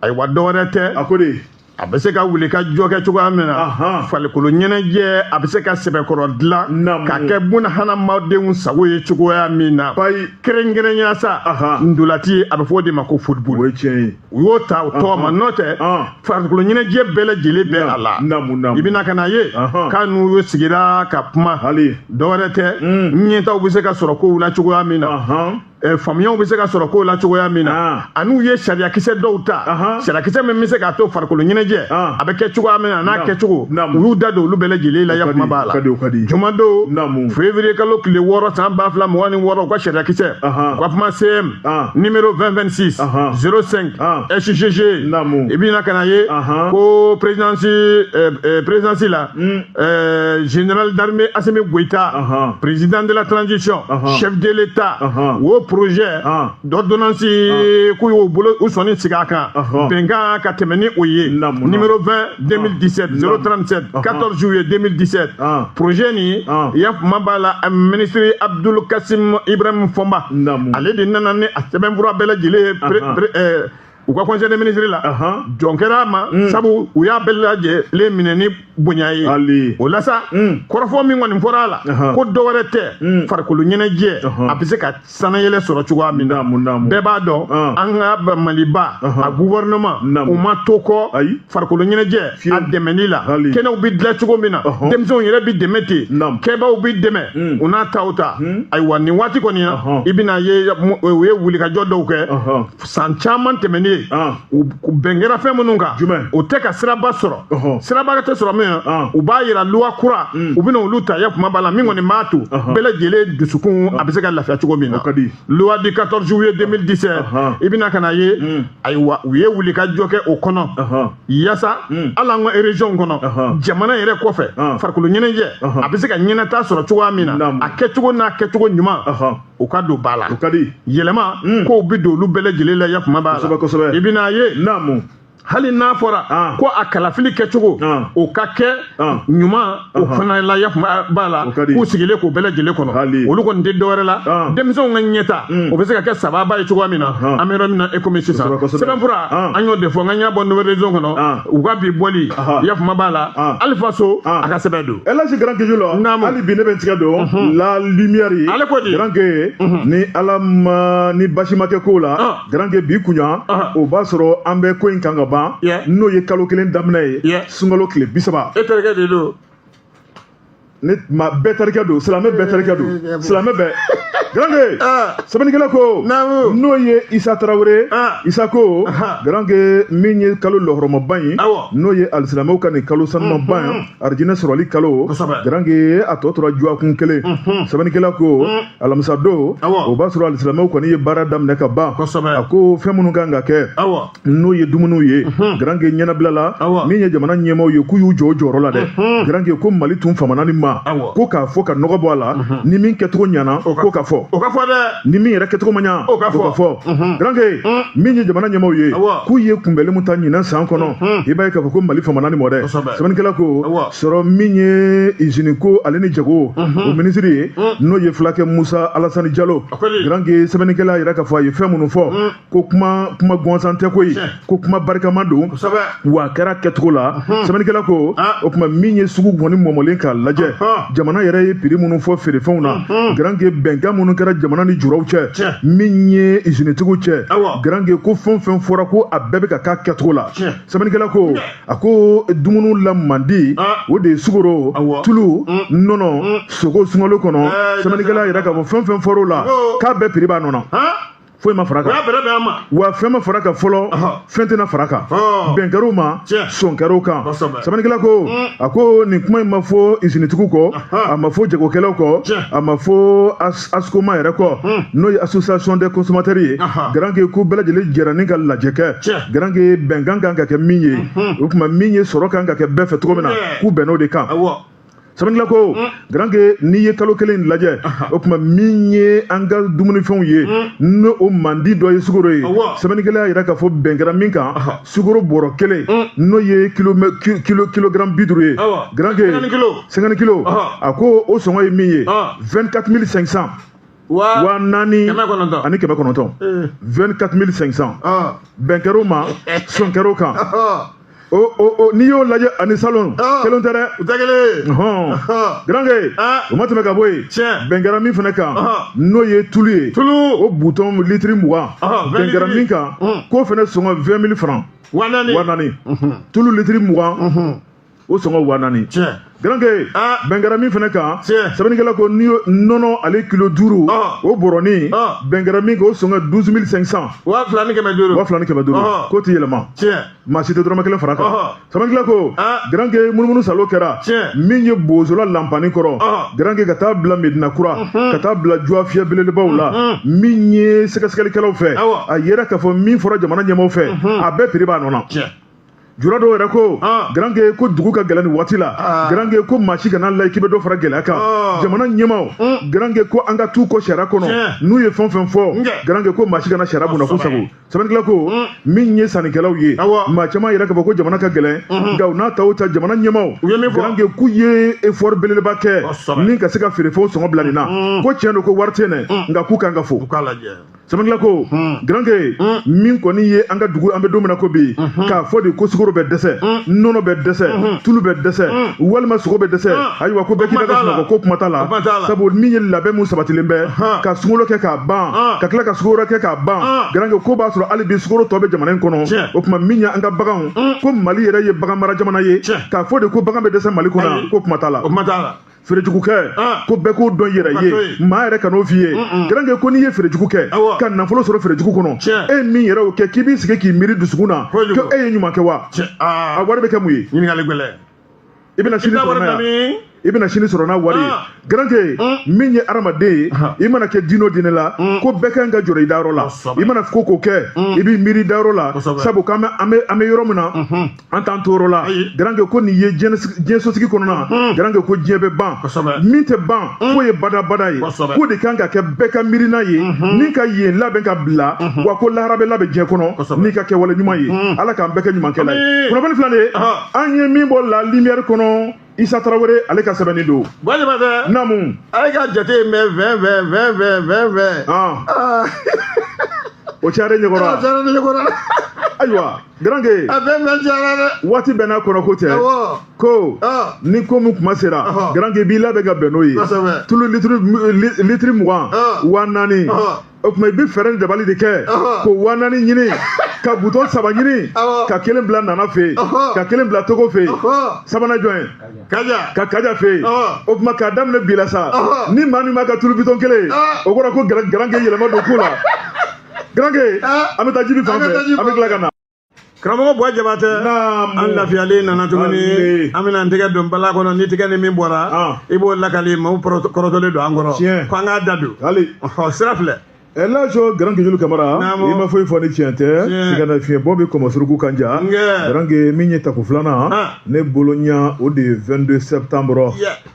ayiwa dɔwɛrɛ tɛ
a ko de
a bɛ se ka wuli ka jɔ kɛ cogoya min na farikolo ɲɛnajɛ a bɛ se ka sɛbɛkɔrɔ dilan ka kɛ buna hadamadenw sago ye cogoya min na kɛrɛnkɛrɛnya sa ndolati a bɛ fɔ o de ma ko football
o ye tiɲɛ ye
u y'o ta o tɔgɔ ma n'o tɛ farikolo ɲɛnajɛ bɛɛ lajɛlen bɛ a la i bɛna ka na ye k'a n'u sigira ka kuma dɔwɛrɛ tɛ ɲɛtaw bɛ se ka sɔrɔ kow la cogoya min na faamuyaw bɛ se ka sɔrɔ kow la cogoya min na an'u ye sariyakisɛ dɔw ta sariyakisɛ min bɛ se k'a to farikolo ɲɛnajɛ a bɛ kɛ cogoya min na n'a kɛcogo u y'u da don olu bɛɛ lajɛlen la yakuma b'a la jumadon février kalo tile 6 san 2026 u ka sariyakisɛ u ka kuma CM numéro 2026 05 SGG i bɛna ka na ye ko présidence la général d'armée Assimi Goïta président de la transition chef de l'État o projet d'ordonnance k'u y'o bolo u sɔnni sigi a kan bɛnkan ka tɛmɛ ni o ye numéro 20 2017 037 14 juillet 2017 projet ni yakuma b'a la ministre Abdul Kasim Ibrahima Fɔnba ale de nana ni a sɛbɛnfura bɛɛ lajɛlen u ka conseil des ministres la jɔn kɛra a ma sabu u y'a bɛɛ lajɛlen minɛ ni bonya ye o la sa kɔrɔfɔ min kɔni fɔra a la ko dɔwɛrɛ tɛ farikolo ɲɛnajɛ a bɛ se ka sanayɛlɛ sɔrɔ cogoya min na bɛɛ b'a dɔn an ka Maliba a gouvernement u ma to kɔ farikolo ɲɛnajɛ a dɛmɛni la kɛnɛw bɛ dilan cogo min na denmisɛnw yɛrɛ bɛ dɛmɛ ten kɛbaw bɛ dɛmɛ u n'a taw ta ayiwa nin waati kɔni na i bɛna ye u ye wulikajɔ dɔw kɛ san caman tɛmɛnen u bɛn kɛra fɛn minnu kan o tɛ ka siraba sɔrɔ siraba tɛ sɔrɔ min u b'a yira loi kura u bɛna olu ta yakuma b'a la min kɔni b'a to bɛɛ lajɛlen dusukun a bɛ se ka lafiya cogo min na loi du 14 juillet 2017 i bɛna ka na ye ayiwa u ye wulikajɔ kɛ o kɔnɔ yaasa hali an ka région kɔnɔ jamana yɛrɛ kɔfɛ farikolo ɲɛnajɛ a bɛ se ka ɲɛnata sɔrɔ cogoya min na a kɛcogo n'a kɛcogo ɲuman o ka don ba la
o ka di
yɛlɛma k'o bi don olu bɛɛ lajɛlen la yakuma b'a la
kosɛbɛ
i bɛn'a ye
naamu
hali n'a fɔra ko a kalafili kɛcogo o ka kɛ ɲuman o fana la yakuma b'a la k'u sigilen k'o bɛɛ lajɛlen kɔnɔ olu kɔni tɛ dɔwɛrɛ la denmisɛnw ka ɲɛta o bɛ se ka kɛ sababa ye cogoya min na an bɛ yɔrɔ min na e komi sisan sɛbɛnfura an y'o de fɔ n ka ɲɛ bɔ nouvelle région kɔnɔ u ka bi bɔli yakuma b'a la Alifa So a ka sɛbɛn don
Elhadji Grand Kejo la hali bi ne bɛ n tigɛ don la lumière ye
ale ko di
Grand Ke ni ala ma ni basi ma kɛ ko la Grand Ke bi kunya o b'a sɔrɔ an bɛ ko in kan ka ban n'o ye kalo kelen daminɛ ye sunkalo tile 30
e terikɛ de don
ne ma bɛɛ terikɛ don silamɛ bɛɛ terikɛ don silamɛ bɛɛ Grand Ke sɛbɛnnikɛla ko n'o ye Isa Tarawele Isa ko Grand Ke min ye kalo lɔhɔrɔmaban ye n'o ye alisilamɛw ka nin kalo sanumaban ye arijinɛ sɔrɔli kalo Grand Ke a tɔ tora juwakun kelen sɛbɛnnikɛla ko alamisa don o b'a sɔrɔ alisilamɛw kɔni ye baara daminɛ ka ban a ko fɛn minnu kan ka kɛ n'o ye dumuniw ye Grand Ke ɲɛnabila la min ye jamana ɲɛmaaw ye k'u y'u jɔ o jɔyɔrɔ la dɛ Grand Ke ko Mali tun famana ni ma ko k'a fɔ ka nɔgɔ bɔ a la ni min kɛcogo ɲana ko ka fɔ
o ka fɔ dɛ
ni min yɛrɛ kɛcogo ma ɲa o ka fɔ Grand Ke min ye jamana ɲɛmaaw ye k'u ye kunbɛnli min ta ɲinan san kɔnɔ i b'a ye k'a fɔ ko Mali famana ni mɔ dɛ sɛbɛnnikɛla ko sɔrɔ min ye usine ko ale ni jago o minisiri ye n'o ye fulakɛ Musa Alasani Jalo Grand Ke sɛbɛnnikɛla yɛrɛ k'a fɔ a ye fɛn minnu fɔ ko kuma gansan tɛ koyi ko kuma barikama don wa a kɛra kɛcogo la sɛbɛnnikɛla ko o kuma min ye sugu kɔni mɔmɔlen k'a lajɛ jamana yɛrɛ ye prix minnu fɔ feerefɛnw na Grand Ke bɛnkan minnu kɛra jamana ni juraw cɛ min ye usinetigiw cɛ Grand Ke ko fɛn fɛn fɔra ko a bɛɛ bɛ ka k'a kɛcogo la sɛbɛnnikɛla ko a ko dumuniw la mandi o de ye sukoro tulu nɔnɔ sogo sunkalo kɔnɔ sɛbɛnnikɛla yɛrɛ k'a fɔ fɛn fɛn fɔr'o la k'a bɛɛ prix b'a nɔ na foyi ma fara kan wa fɛn ma fara kan fɔlɔ fɛn tɛna fara kan bɛn kɛr'o ma sɔn kɛr'o kan sɛbɛnnikɛla ko a ko nin kuma in ma fɔ usinetigiw kɔ a ma fɔ jagokɛlaw kɔ a ma fɔ ASCOMA yɛrɛ kɔ n'o ye association des consommateurs ye Grand Ke ko bɛɛ lajɛlen jɛra ni ka lajɛ kɛ Grand Ke bɛnkan kan ka kɛ min ye o tuma min ye sɔrɔ kan ka kɛ bɛɛ fɛ cogo min na k'u bɛnn'o de kan sɛbɛnnikɛla ko Grand Ke n'i ye kalo kelen lajɛ o tuma min ye an ka dumunifɛnw ye n'o o mandi dɔ ye sukoro ye sɛbɛnnikɛla yɛrɛ k'a fɔ bɛn kɛra min kan sukoro bɔrɔ kelen n'o ye kilogramme 50 ye Grand Ke 50 kilo a ko o sɔngɔ ye min ye 24 500 wa naani ani kɛmɛ kɔnɔntɔn 24 500 bɛn kɛr'o ma sɔn kɛr'o kan n'i y'o lajɛ ani salon kelen tɛ dɛ u tɛ kelen Grand Ke o ma tɛmɛ ka bɔ yen bɛn kɛra min fana kan n'o ye tulu ye o butɔn litiri 20 bɛn kɛra min kan k'o fana sɔngɔ 20 000 francs wa naani tulu litiri 20 o sɔngɔ 4000 Grand Ke bɛn kɛra min fana kan sɛbɛnnikɛla ko n'i ye nɔnɔ ale kilo 5 o bɔrɔnin bɛn kɛra min kan o sɔngɔ 12 500
2 ni kɛmɛ 5
k'o tɛ yɛlɛma maa si tɛ dɔrɔmɛ kelen fara kan sɛbɛnnikɛla ko Grand Ke munumunu salo kɛra min ye bozola lanpani kɔrɔ Grand Ke ka taa bila Medina Kura ka taa bila juwa fiyɛ belebelebaw la min ye sɛgɛsɛgɛlikɛlaw fɛ a yɛrɛ k'a fɔ min fɔra jamana ɲɛmaaw fɛ a bɛɛ prix b'a nɔ na jura dɔw yɛrɛ ko Grand Ke ko dugu ka gɛlɛn nin waati la Grand Ke ko maa si kana layi k'i bɛ dɔ fara gɛlɛya kan jamana ɲɛmaaw Grand Ke ko an ka t'u kɔ sariya kɔnɔ n'u ye fɛn fɛn fɔ Grand Ke ko maa si kana sariya bonda k'u sago sɛbɛnnikɛla ko min ye sannikɛlaw ye maa caman yɛrɛ k'a fɔ ko jamana ka gɛlɛn nka u n'a ta o ta jamana ɲɛmaaw Grand Ke k'u ye effort belebeleba kɛ ni ka se ka feerefɛnw sɔngɔ bila nin na ko tiɲɛ don ko wari tɛ yen dɛ nka k'u kan ka fo sɛbɛnnikɛla ko Grand Ke min kɔni ye an ka dugu an bɛ don min na ko bi k'a fɔ de ko sukoro bɛ dɛsɛ nɔnɔ bɛ dɛsɛ tulu bɛ dɛsɛ walima sogo bɛ dɛsɛ ayiwa ko bɛɛ k'i da ka sunɔgɔ ko kuma t'a la sabu min ye labɛn mun sabatilen bɛ ka sunkalo kɛ k'a ban ka tila ka sukoro kɛ k'a ban Grand Ke ko b'a sɔrɔ hali bi sukoro tɔ bɛ jamana in kɔnɔ o tuma min ye an ka baganw ko Mali yɛrɛ ye bagan mara jamana ye k'a fɔ de ko bagan bɛ dɛsɛ Mali kɔnɔ ko kuma t'a la feerejugu kɛ ko bɛɛ k'o dɔn yɛrɛ ye maa yɛrɛ kan'o f'i ye Grand Ke ko n'i ye feerejugu kɛ ka nafolo sɔrɔ feerejugu kɔnɔ e min yɛrɛ o kɛ k'i b'i sigi k'i miiri dusukun na ko e ye ɲuman kɛ wa a wari bɛ kɛ mun ye
ɲininkali gɛlɛn
i bɛna sini sɔrɔ yan i bɛna sini sɔrɔ n'a wari ye garanke min ye adamaden ye i mana kɛ diinɛ o diinɛ la ko bɛɛ kan ka jɔrɔ i dayɔrɔ la i mana ko k'o kɛ i b'i miiri dayɔrɔ la sabu k'an bɛ yɔrɔ min na an t'an to yɔrɔ la garanke ko nin ye diɲɛ sotigi kɔnɔna garanke ko diɲɛ bɛ ban min tɛ ban k'o ye badabada ye k'o de kan ka kɛ bɛɛ ka miirina ye ni ka yen labɛn ka bila wa ko lahara bɛ labɛn diɲɛ kɔnɔ n'i ka kɛ wale ɲuman ye ala k'an bɛɛ kɛ ɲumankɛla ye kunnafoni filan de an ye min bɔ la lumière kɔnɔ Isa Traoré ale ka sɛbɛnni don.
Balimakɛ.
Naamu.
Ale ka jate in bɛ 20.
O cayara ɲɛkɔrɔ.
Cayara ɲɛkɔrɔ.
Ayiwa garanke.
A bɛɛ cayara dɛ.
Waati bɛɛ n'a kɔnɔ ko tɛ.
Awɔ.
Ko ni ko min kuma sera garanke b'i labɛn ka bɛn n'o ye.
Kosɛbɛ.
Tulu litiri 20 4000 o tuma i bɛ fɛɛrɛ ni dabali de kɛ ko 4000 ɲini ka butɔn 3 ɲini ka 1 bila Nana fɛ yen ka 1 bila Togo fɛ yen sabanan jɔn ye ka Kaja fɛ yen o tuma k'a daminɛ bi la sa ni maa min b'a ka tulu bitɔn 1 o kɔrɔ ko garanke yɛlɛma don ko la garanke an bɛ taa jibi fan fɛ an bɛ tila ka na.
Karamɔgɔ Buwa Jabatɛ an lafiyalen nana tuguni an bɛna an tɛgɛ don bala kɔnɔ ni tigɛ ni min bɔra i b'o lakali maaw kɔrɔtɔlen don an kɔrɔ ko an k'a da don sira filɛ.
Elajo Garanke Julu Kamara i ma foyi fɔ ni tiɲɛ tɛ siga na fiɲɛ bɔ bɛ kɔmɔ suruku kan ja Garanke min ye tako filanan ne bolo ɲa o de ye 22 septembre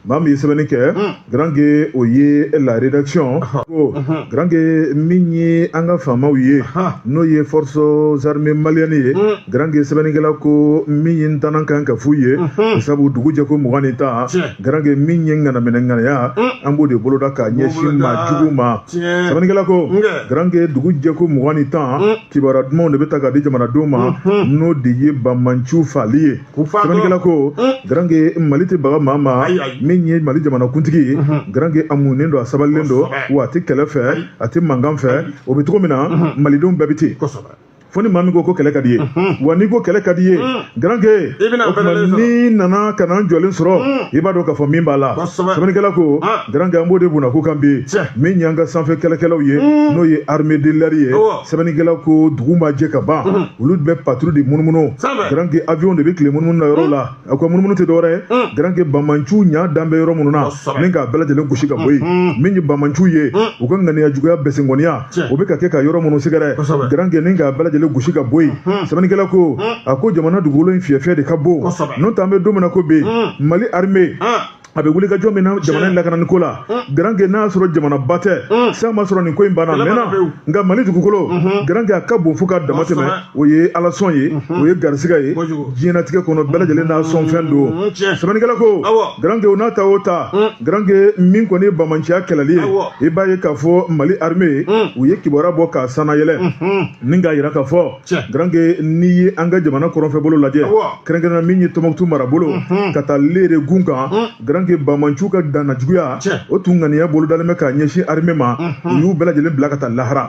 maa min ye sɛbɛnni kɛ Garanke o ye la rédaction ko Garanke min ye an ka faamaw ye n'o ye forces armées maliennes ye Garanke sɛbɛnnikɛla ko min ye n tanan kan ka f'u ye sabu dugu jɛko 20 ni ta Garanke min ye ŋanaminɛŋanaya an b'o de boloda ka ɲɛsin maa jugu ma sɛbɛnnikɛla ko Garanke dugu jɛko 20 ni tan kibaruya dumanw de bɛ ta ka di jamanadenw ma n'o de ye Bamanchu fali ye sɛbɛnnikɛla ko Garanke Mali tɛ baga maa ma min ye Mali jamanakuntigi ye Garanke a munnen don a sabalilen don wa a tɛ kɛlɛ fɛ a tɛ mankan fɛ o bɛ cogo min na malidenw bɛɛ bɛ ten fo ni maa min ko kɛlɛ ka di ye wa n'i ko kɛlɛ ka di ye Garanke o tuma n'i nana ka na n jɔlen sɔrɔ i b'a dɔn k'a fɔ min b'a la sɛbɛnnikɛla ko Garanke an b'o de bunna ko kan bi min y'an ka sanfɛ kɛlɛkɛlaw ye n'o ye armée de l'air ye sɛbɛnnikɛla ko dugu ma jɛ ka ban olu bɛ patrouille de munumunu Garanke avion de bɛ tile munumunu na yɔrɔ la a ko munumunu tɛ dɔwɛrɛ ye Garanke Bamanchu ɲa dan bɛ yɔrɔ minnu na ni k'a bɛɛ lajɛlen gosi ka bɔ yen min ye Bamanchu ye u ka ŋaniya juguya bɛsɛngɔniya o bɛ ka kɛ ka yɔrɔ minnu sɛgɛrɛ Garanke ni k'a bɛɛ lajɛlen gosi ka bɔ yen sɛbɛnnikɛla ko a ko jamana dugukolo in fiyɛfiyɛ de ka bon n'o tɛ an bɛ don min na ko bi Mali armée a bɛ wuli ka jɔ min na jamana in lakanani ko la Garanke n'a y'a sɔrɔ jamanaba tɛ san ma sɔrɔ nin ko in banna mɛnna nka Mali dugukolo Garanke a ka bon fo ka dama tɛmɛ o ye ala sɔn ye o ye garisigɛ ye diɲɛlatigɛ kɔnɔ bɛɛ lajɛlen n'a sɔn fɛn don sɛbɛnnikɛla ko Garanke o n'a ta o ta Garanke min kɔni ye Bamanciya kɛlɛli ye i b'a ye k'a fɔ Mali armée u ye kibaruya bɔ k'a sanna yɛlɛ ni k'a jira k'a fɔ Garanke n'i ye an ka jamana kɔrɔnfɛ bolo lajɛ kɛrɛnkɛrɛnna min ye Tɔnbukutu marabolo ka taa Lere gun kan Garanke Bamanchu ka danna juguya o tun ŋaniya bolo dalen bɛ k'a ɲɛsin armée ma u y'u bɛɛ lajɛlen bila ka taa lahara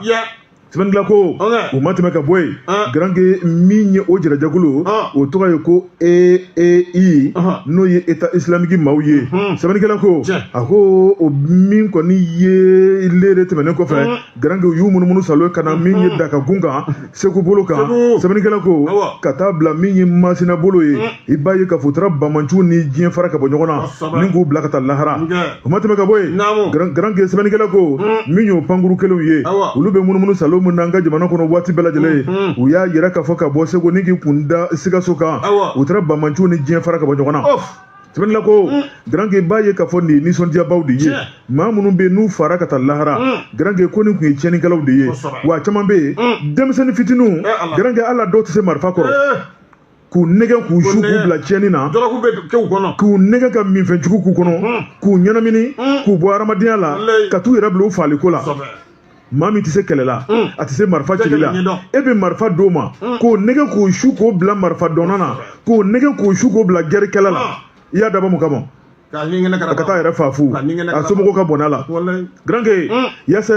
sɛbɛnnikɛla ko o ma tɛmɛ ka bɔ yen Garanke min ye o jɛrɛjɛkulu o tɔgɔ ye ko EEI n'o ye État islamique maaw ye sɛbɛnnikɛla ko a ko o min kɔni ye Lere tɛmɛnen kɔfɛ Garanke u y'u munumunu salo ka na min ye Dakagun kan Segu bolo kan sɛbɛnnikɛla ko ka taa bila min ye Masina bolo ye i b'a ye k'a fɔ u taara Bamanchu ni diɲɛ fara ka bɔ ɲɔgɔn na ni k'u bila ka taa lahara o ma tɛmɛ ka bɔ yen Garanke sɛbɛnnikɛla ko min y'o pankuru kelenw ye olu bɛ munumunu salo mun n'an ka jamana kɔnɔ waati bɛɛ lajɛlen u y'a yira k'a fɔ ka bɔ Segu ni k'i kun da Sikaso kan u taara Bamanchu ni diɲɛ fara ka bɔ ɲɔgɔn na sɛbɛnnikɛla ko Garanke b'a ye k'a fɔ nin ye nisɔndiyabaw de ye maa minnu bɛ yen n'u fara ka taa lahara Garanke ko nin tun ye tiɲɛnikɛlaw de ye wa caman bɛ yen denmisɛnnin fitininw Garanke hali dɔw tɛ se marifa kɔrɔ k'u nɛgɛ k'u su k'u bila tiɲɛni na k'u nɛgɛ ka minfɛnjugu k'u kɔnɔ k'u ɲɛnamini k'u bɔ hadamadenya la ka t'u yɛrɛ bila u faliko la maa min tɛ se kɛlɛ la a tɛ se marifa cili la e bɛ marifa d'o ma k'o nɛgɛ k'o su k'o bila marifa dɔnna na k'o nɛgɛ k'o su k'o bila gɛrikɛla la i y'a dabɔ mun kama a ka taa yɛrɛ fa fu a somɔgɔw ka bɔnɛ la Garanke yaasa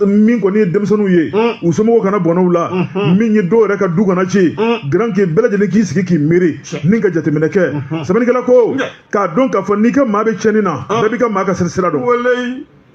min kɔni ye denmisɛnninw ye u somɔgɔw kana bɔnɛw la min ye dɔw yɛrɛ ka du kana ci Garanke bɛɛ lajɛlen k'i sigi k'i miiri ni ka jateminɛ kɛ sɛbɛnnikɛla ko k'a dɔn k'a fɔ n'i ka maa bɛ tiɲɛni na bɛɛ b'i ka maa ka sira dɔn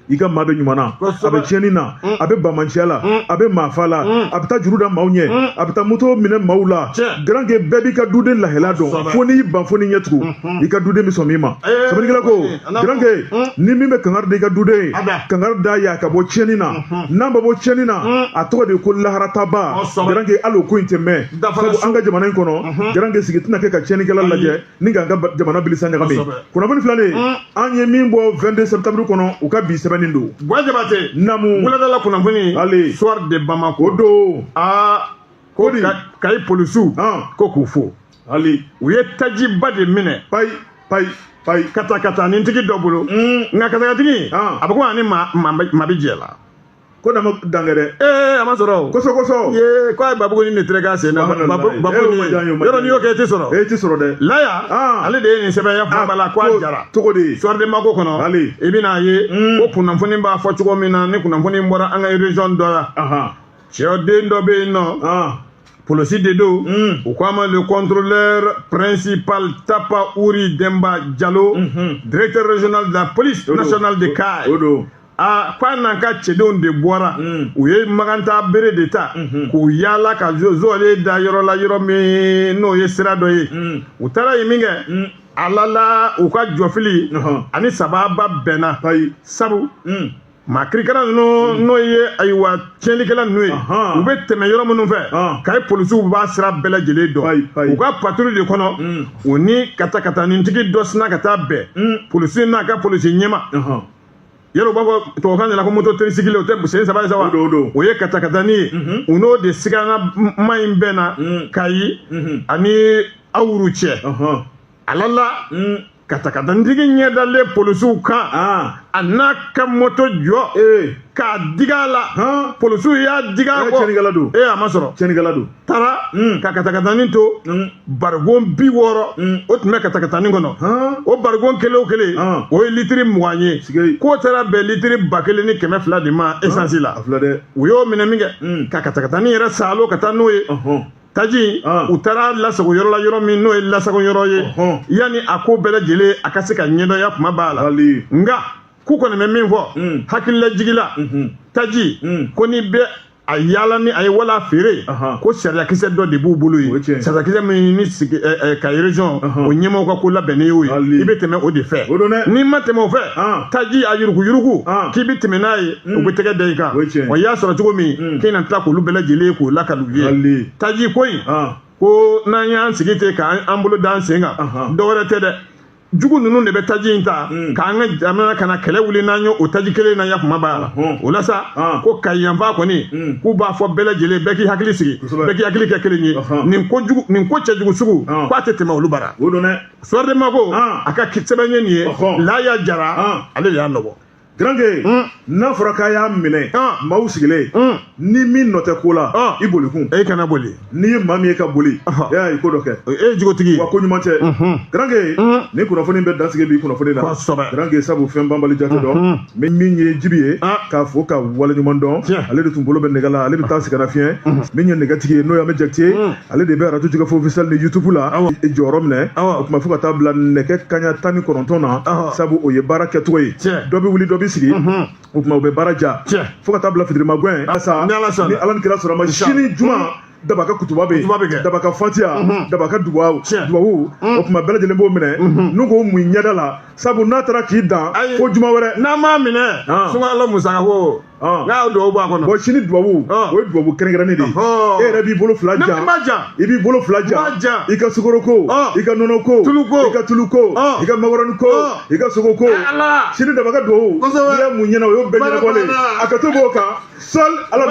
i ka maa bɛ ɲuman na a bɛ tiɲɛni na a bɛ bamanciya la a bɛ maafa la a bɛ taa juru da maaw ɲɛ a bɛ taa moto minɛ maaw la garange bɛɛ b'i ka duden lahela dɔn fo n'i ban fo n'i ɲɛ tugu i ka duden bɛ sɔn min ma sabalikɛla ko garange ni min bɛ kangari da i ka duden ye kangari da y'a ka bɔ tiɲɛni na n'an bɛ bɔ tiɲɛni na a tɔgɔ de ko laharataba garange hali o ko in tɛ mɛn sabu an ka jamana in kɔnɔ garange sigi tɛna kɛ ka tiɲɛnikɛla lajɛ ni k'an ka jamana bilisa ɲagami kunnafoni filanin an ye min bɔ 22 septembre kɔnɔ u ka bi sɛbɛnnin don
Jabate
namu
wuladala kunnafoni
ale
soir de Bamako
o don
ko kayi polisiw ko k'u fo
ali
u ye tajiba de minɛ
payi
kata ni tigi dɔ bolo nka katakatigi a bɛ ko ani maa bɛ jɛ la
ko na ma dangɛ dɛ
a ma sɔrɔ
kosɔn
ye ko a ye Babuguni de tere k'a sen na Babuguni yɔrɔ n'i y'o kɛ i tɛ sɔrɔ
dɛ
laya ale de ye nin sɛbɛnya fɔ la ko a jara
cogo di
soir de Bamako kɔnɔ i bɛn'a ye ko kunnafoni b'a fɔ cogo min na ni kunnafoni bɔra an ka région dɔ la cɛ den dɔ bɛ yen nɔ polisi de don u ko a ma le contrôleur principal Tapa Uri Demba Diallo directeur régional de la police nationale de Kayes ko a n'an ka cɛdenw de bɔra u ye maganta bere de ta k'u yaala ka zɔle da yɔrɔ la yɔrɔ min n'o ye sira dɔ ye u taara yen min kɛ alala u ka jɔfili ani sababa bɛnna sabu maa kirikara ninnu n'o ye ayiwa tiɲɛlikɛla ninnu ye u bɛ tɛmɛ yɔrɔ minnu fɛ kayi polisiw b'a sira bɛɛ lajɛlen dɔn u ka patrouille de kɔnɔ u ni katakanitigi dɔ sina ka taa bɛn polisi n'a ka polisi ɲɛma yɛrɛ u b'a fɔ tubabukan de la ko moto tricycle o tɛ sen saba ye sa wa o ye katakatani ye u n'o de sigana ma in bɛn na Kayi ani Awuru cɛ alala katakanitigi ɲɛdalen polisiw kan a n'a ka moto jɔ k'a dig'a la polisiw y'a dig'a kɔ a ma sɔrɔ
tiɲɛnikɛla don
taara ka katakatani to barigon 60 o tun bɛ katakatani kɔnɔ o barigon kelen o kelen o ye litiri 20 ye k'o taara bɛn litiri 1200 de ma essence la u y'o minɛ min kɛ ka katakatani yɛrɛ saalo ka taa n'o ye taji u taara lasago yɔrɔ la yɔrɔ min n'o ye lasago yɔrɔ ye yanni a ko bɛɛ lajɛlen a ka se ka ɲɛdɔnya kuma b'a la nka k'u kɔni bɛ min fɔ hakililajigila taji ko ni bɛ a yaala ni a ye wala feere ko sariyakisɛ dɔ de b'u bolo ye sariyakisɛ min ni Kayi région o ɲɛmaaw ka ko labɛnnen y'o ye i bɛ tɛmɛ o de fɛ n'i ma tɛmɛ o fɛ taji a yurugu k'i bɛ tɛmɛ n'a ye u bɛ tɛgɛ da i kan wa i y'a sɔrɔ cogo min k'i na tila k'olu bɛɛ lajɛlen k'o lakalu ye taji ko in ko n'an y'an sigi ten k'an bolo da an sen kan dɔwɛrɛ tɛ dɛ jugu ninnu de bɛ taji in ta k'an ka jamana ka na kɛlɛ wuli n'an ye o taji kelen na ya kuma b'a la o la sa ko Kayi yanfan kɔni k'u b'a fɔ bɛɛ lajɛlen bɛɛ k'i hakili sigi bɛɛ k'i hakili kɛ kelen ye nin ko cɛjugu sugu k'a tɛ tɛmɛ olu bara soir de Bamako a ka sɛbɛn ye nin ye Laya Jara ale de y'a nɔbɔ
Garange n'a fɔra k'a y'a minɛ maaw sigilen ni min nɔ tɛ ko la i boli kun
e kana boli
n'i ye maa min ye ka boli e y'a ye ko dɔ kɛ
e jigotigi
wa ko ɲuman tɛ Garange ni kunnafoni bɛ dansigi bi kunnafoni la Garange sabu fɛn banbali jate dɔn min ye Jibi ye k'a fɔ ka waleɲuman dɔn ale de tun bolo bɛ nɛgɛ la ale bɛ taa sigana fiɲɛ min ye nɛgɛtigi ye n'o ye Ahmed Jakite ye ale de bɛ radio Jigafo officiel ni YouTube la jɔyɔrɔ minɛ o tuma fo ka taa bila nɛgɛ kaɲa 19 na sabu o ye baara kɛcogo ye dɔ bɛ wuli dɔ bɛ sigi o tuma u bɛ baara ja fo ka taa bila fitirima gɛn ni Ala ni kira sɔrɔ ma sini juma dabaka kutuba bɛ dabaka fatiya dabaka dubawu o tuma bɛɛ lajɛlen b'o minɛ n'u ko mun ɲɛda la sabu n'a taara k'i dan fo juma wɛrɛ
n'a m'a minɛ sunkalo musaka ko n'a y'o dubawu b'a kɔnɔ
bon sini dubawu o ye dubawu kɛrɛnkɛrɛnnen de ye e yɛrɛ b'i bolo fila jan i b'i bolo fila jan i ka sukoro ko i ka nɔnɔ ko i ka tulu ko i ka makɔrɔni ko i ka sogo ko sini dabaka dubawu n'i ye mun ɲɛna o y'o bɛɛ ɲɛnabɔlen a ka to b'o kan sɔli Ala